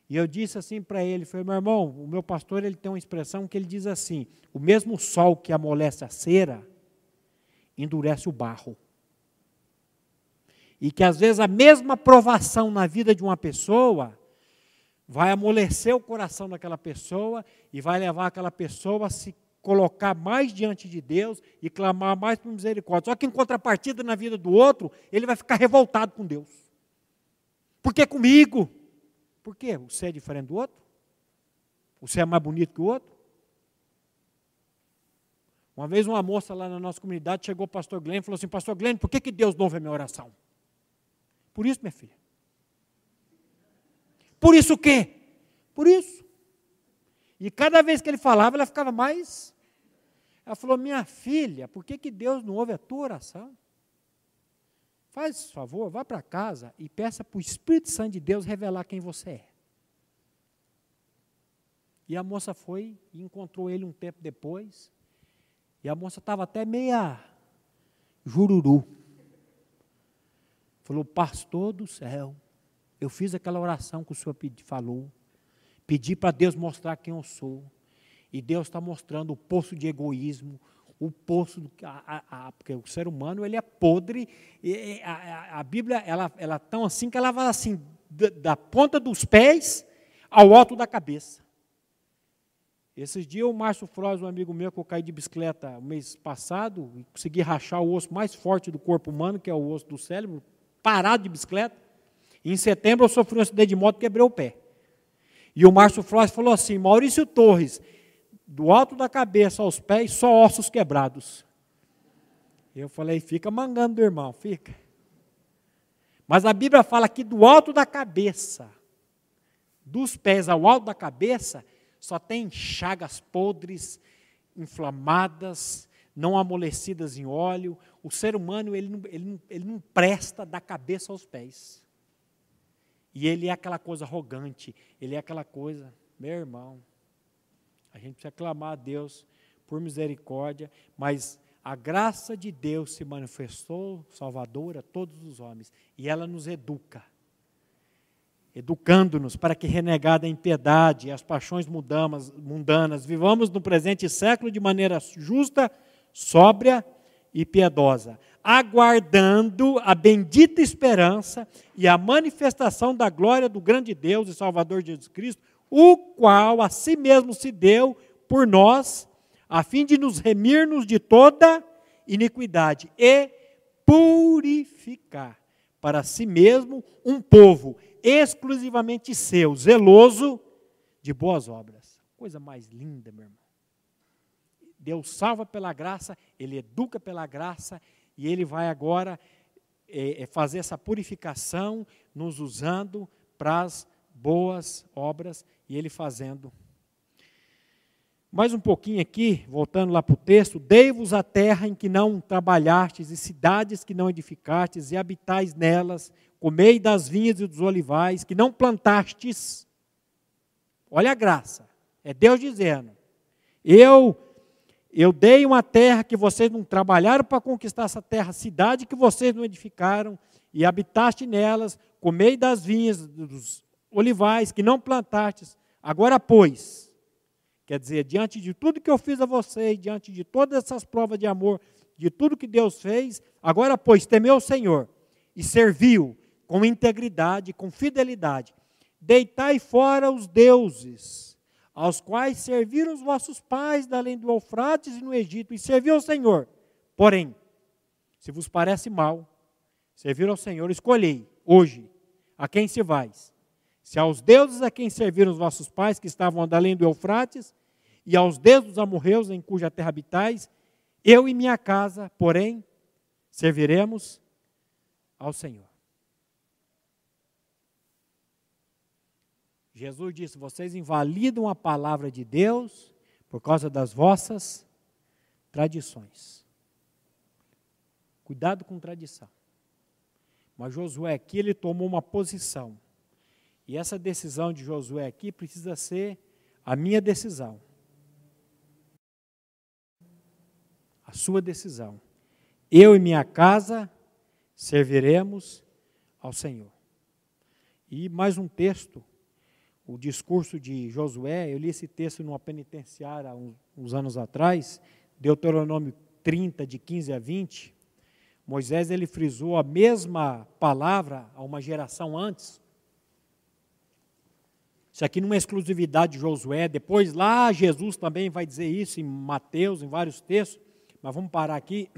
E eu disse assim para ele, falei, meu irmão, o meu pastor ele tem uma expressão que ele diz assim, o mesmo sol que amolece a cera, endurece o barro. E que às vezes a mesma provação na vida de uma pessoa vai amolecer o coração daquela pessoa e vai levar aquela pessoa a se colocar mais diante de Deus e clamar mais por misericórdia. Só que em contrapartida na vida do outro, ele vai ficar revoltado com Deus. Por que comigo? Por quê? Você é diferente do outro? Você é mais bonito que o outro? Uma vez uma moça lá na nossa comunidade chegou ao pastor Glenn e falou assim, pastor Glenn, por que Deus não ouve a minha oração? Por isso, minha filha. Por isso o quê? Por isso. E cada vez que ele falava, ela ficava mais... Ela falou, minha filha, por que Deus não ouve a tua oração? Faz favor, vá para casa e peça para o Espírito Santo de Deus revelar quem você é. E a moça foi e encontrou ele um tempo depois. E a moça estava até meia jururu. Falou, pastor do céu, eu fiz aquela oração que o senhor falou, pedi para Deus mostrar quem eu sou, e Deus está mostrando o poço de egoísmo, o poço, porque o ser humano ele é podre, e a Bíblia, ela tão assim que ela vai assim, da ponta dos pés ao alto da cabeça. Esses dias o Márcio Froz, um amigo meu, que eu caí de bicicleta o mês passado, e consegui rachar o osso mais forte do corpo humano, que é o osso do cérebro, parado de bicicleta. E em setembro eu sofri um acidente de moto e quebrei o pé. E o Márcio Frois falou assim, Maurício Torres, do alto da cabeça aos pés, só ossos quebrados. Eu falei, fica mangando do irmão, fica. Mas a Bíblia fala que do alto da cabeça, dos pés ao alto da cabeça, só tem chagas podres, inflamadas, não amolecidas em óleo. O ser humano ele não presta da cabeça aos pés. E ele é aquela coisa arrogante, ele é aquela coisa, meu irmão, a gente precisa clamar a Deus por misericórdia, mas a graça de Deus se manifestou salvadora a todos os homens, e ela nos educa, educando-nos para que, renegada a impiedade e as paixões mundanas, vivamos no presente século de maneira justa, sóbria e piedosa, aguardando a bendita esperança e a manifestação da glória do grande Deus e Salvador Jesus Cristo, o qual a si mesmo se deu por nós, a fim de nos remir-nos de toda iniquidade e purificar para si mesmo um povo exclusivamente seu, zeloso de boas obras. Coisa mais linda, meu irmão. Deus salva pela graça, Ele educa pela graça, e Ele vai agora fazer essa purificação, nos usando para as boas obras, e Ele fazendo. Mais um pouquinho aqui, voltando lá para o texto. Dei-vos a terra em que não trabalhastes, e cidades que não edificastes, e habitais nelas, comei das vinhas e dos olivais, que não plantastes. Olha a graça, é Deus dizendo, eu dei uma terra que vocês não trabalharam para conquistar essa terra, cidade que vocês não edificaram, e habitaste nelas, comei das vinhas, dos olivais, que não plantastes. Agora, pois, quer dizer, diante de tudo que eu fiz a vocês, diante de todas essas provas de amor, de tudo que Deus fez, agora, pois, temeu o Senhor e serviu com integridade, com fidelidade. Deitai fora os deuses, aos quais serviram os vossos pais, da além do Eufrates e no Egito, e serviu ao Senhor. Porém, se vos parece mal servir ao Senhor, escolhei hoje a quem se vais. Se aos deuses a quem serviram os vossos pais, que estavam da além do Eufrates, e aos deuses dos amorreus, em cuja terra habitais, eu e minha casa, porém, serviremos ao Senhor. Jesus disse, vocês invalidam a palavra de Deus por causa das vossas tradições. Cuidado com tradição. Mas Josué aqui, ele tomou uma posição. E essa decisão de Josué aqui precisa ser a minha decisão. A sua decisão. Eu e minha casa serviremos ao Senhor. E mais um texto, o discurso de Josué, eu li esse texto numa penitenciária há uns anos atrás, Deuteronômio 30, de 15 a 20. Moisés, ele frisou a mesma palavra a uma geração antes. Isso aqui não é exclusividade de Josué, depois lá Jesus também vai dizer isso em Mateus, em vários textos, mas vamos parar aqui.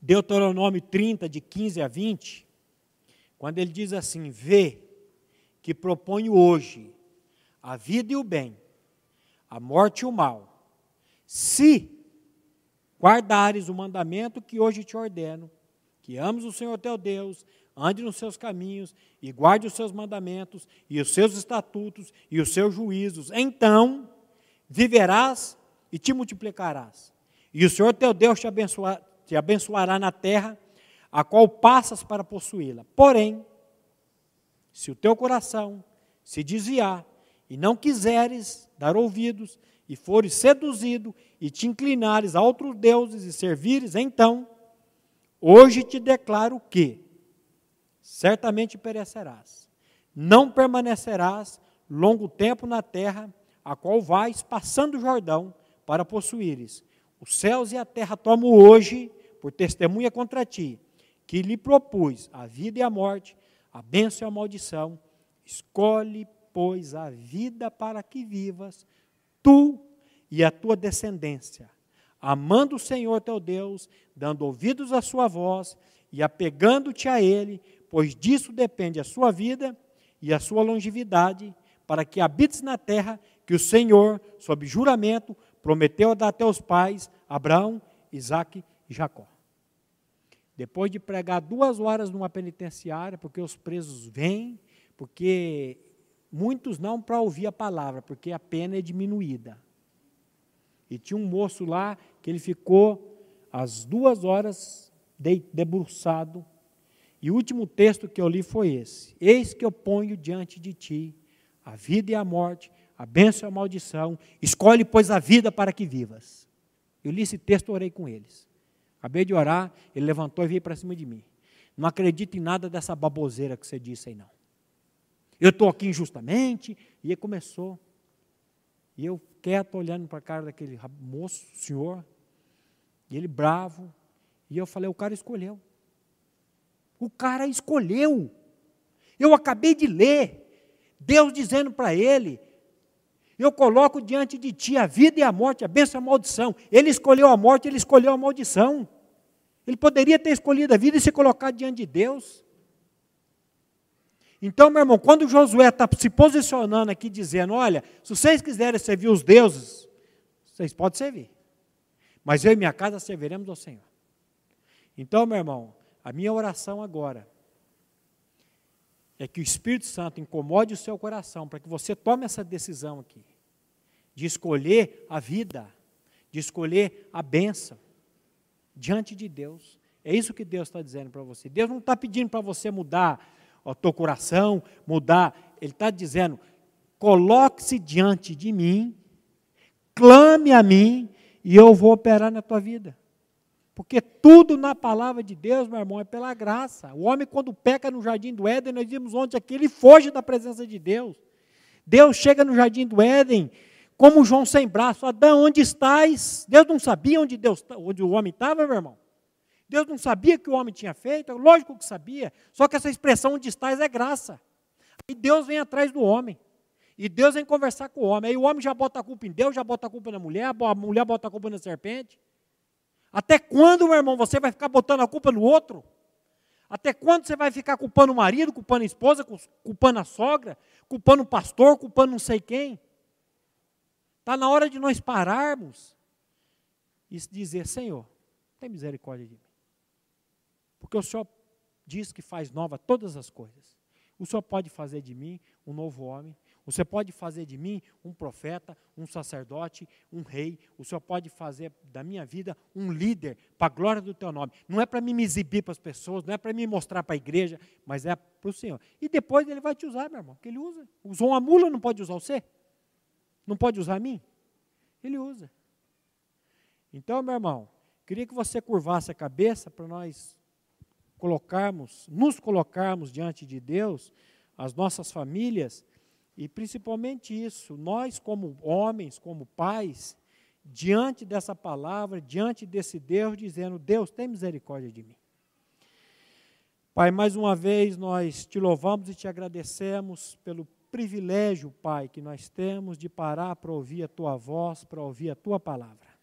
Deuteronômio 30, de 15 a 20, quando ele diz assim, vê que proponho hoje a vida e o bem, a morte e o mal, se guardares o mandamento que hoje te ordeno, que ames o Senhor teu Deus, ande nos seus caminhos e guarde os seus mandamentos e os seus estatutos e os seus juízos, então viverás e te multiplicarás. E o Senhor teu Deus te abençoará na terra, a qual passas para possuí-la. Porém, se o teu coração se desviar e não quiseres dar ouvidos, e fores seduzido e te inclinares a outros deuses e servires, então, hoje te declaro que certamente perecerás. Não permanecerás longo tempo na terra, a qual vais passando o Jordão para possuíres. Os céus e a terra tomo hoje por testemunha contra ti, que lhe propus a vida e a morte, a bênção e a maldição. Escolhe, pois, a vida para que vivas, tu e a tua descendência, amando o Senhor teu Deus, dando ouvidos à sua voz e apegando-te a Ele, pois disso depende a sua vida e a sua longevidade, para que habites na terra que o Senhor, sob juramento, prometeu a dar a teus pais, Abraão, Isaque e Jacó. Depois de pregar 2 horas numa penitenciária, porque os presos vêm, porque muitos não para ouvir a palavra, porque a pena é diminuída. E tinha um moço lá que ele ficou às 2 horas debruçado. E o último texto que eu li foi esse. Eis que eu ponho diante de ti a vida e a morte, a bênção e a maldição. Escolhe, pois, a vida para que vivas. Eu li esse texto e orei com eles. Acabei de orar, ele levantou e veio para cima de mim. Não acredito em nada dessa baboseira que você disse aí, não. Eu estou aqui injustamente. E ele começou. E eu quieto, olhando para a cara daquele moço, senhor, e ele bravo. E eu falei, o cara escolheu. O cara escolheu. Eu acabei de ler. Deus dizendo para ele, eu coloco diante de ti a vida e a morte, a bênção e a maldição. Ele escolheu a morte, ele escolheu a maldição. Ele poderia ter escolhido a vida e se colocar diante de Deus. Então, meu irmão, quando Josué está se posicionando aqui, dizendo, olha, se vocês quiserem servir os deuses, vocês podem servir. Mas eu e minha casa serviremos ao Senhor. Então, meu irmão, a minha oração agora é que o Espírito Santo incomode o seu coração, para que você tome essa decisão aqui. de escolher a vida, de escolher a bênção diante de Deus. É isso que Deus está dizendo para você. Deus não está pedindo para você mudar o teu coração, mudar. Ele está dizendo, coloque-se diante de mim, clame a mim e eu vou operar na tua vida. Porque tudo na palavra de Deus, meu irmão, é pela graça. O homem, quando peca no jardim do Éden, nós vimos ontem aqui, ele foge da presença de Deus. Deus chega no jardim do Éden, como João sem braço. Adão, onde estás? Deus não sabia onde o homem estava, meu irmão? Deus não sabia o que o homem tinha feito? Lógico que sabia. Só que essa expressão onde estás é graça. E Deus vem atrás do homem. E Deus vem conversar com o homem. Aí o homem já bota a culpa em Deus, já bota a culpa na mulher, a mulher bota a culpa na serpente. Até quando, meu irmão, você vai ficar botando a culpa no outro? Até quando você vai ficar culpando o marido, culpando a esposa, culpando a sogra, culpando o pastor, culpando não sei quem? Está na hora de nós pararmos e dizer, Senhor, tem misericórdia de mim. Porque o Senhor diz que faz nova todas as coisas. O Senhor pode fazer de mim um novo homem. O Senhor pode fazer de mim um profeta, um sacerdote, um rei. O Senhor pode fazer da minha vida um líder para a glória do teu nome. Não é para me exibir para as pessoas, não é para me mostrar para a igreja, mas é para o Senhor. E depois Ele vai te usar, meu irmão, porque Ele usa. Usou uma mula, não pode usar você? Não pode usar a mim? Ele usa. Então, meu irmão, queria que você curvasse a cabeça para nós nos colocarmos diante de Deus, as nossas famílias, e principalmente isso, nós como homens, como pais, diante dessa palavra, diante desse Deus, dizendo, Deus, tem misericórdia de mim. Pai, mais uma vez nós te louvamos e te agradecemos pelo privilégio, Pai, que nós temos de parar para ouvir a Tua voz, para ouvir a Tua palavra.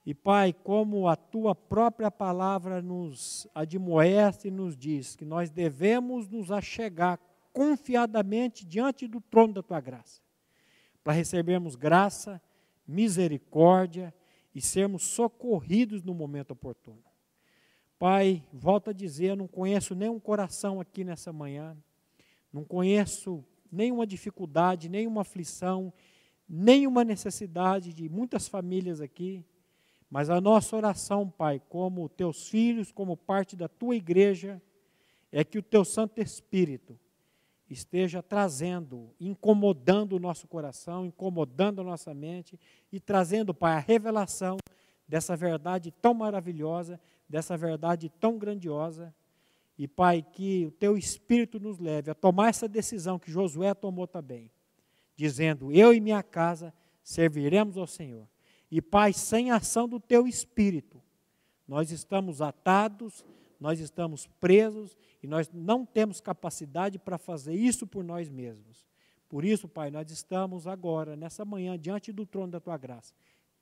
E, Pai, como a Tua própria palavra nos admoesta e nos diz que nós devemos nos achegar confiadamente diante do trono da Tua graça, para recebermos graça, misericórdia e sermos socorridos no momento oportuno. Pai, volto a dizer, eu não conheço nenhum coração aqui nessa manhã, não conheço nenhuma dificuldade, nenhuma aflição, nenhuma necessidade de muitas famílias aqui, mas a nossa oração, Pai, como Teus filhos, como parte da Tua igreja, é que o Teu Santo Espírito esteja trazendo, incomodando o nosso coração, incomodando a nossa mente e trazendo, Pai, a revelação dessa verdade tão maravilhosa, dessa verdade tão grandiosa. E, Pai, que o Teu Espírito nos leve a tomar essa decisão que Josué tomou também, dizendo, eu e minha casa serviremos ao Senhor. E, Pai, sem a ação do Teu Espírito, nós estamos atados, nós estamos presos e nós não temos capacidade para fazer isso por nós mesmos. Por isso, Pai, nós estamos agora, nessa manhã, diante do trono da Tua graça,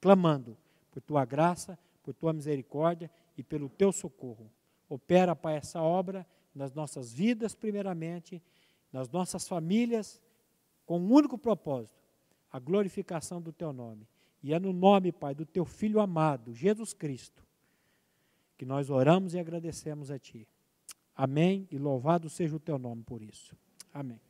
clamando por Tua graça, por Tua misericórdia e pelo Teu socorro. Opera, Pai, essa obra nas nossas vidas, primeiramente, nas nossas famílias, com um único propósito, a glorificação do Teu nome. E é no nome, Pai, do Teu Filho amado, Jesus Cristo, que nós oramos e agradecemos a Ti. Amém, e louvado seja o Teu nome por isso. Amém.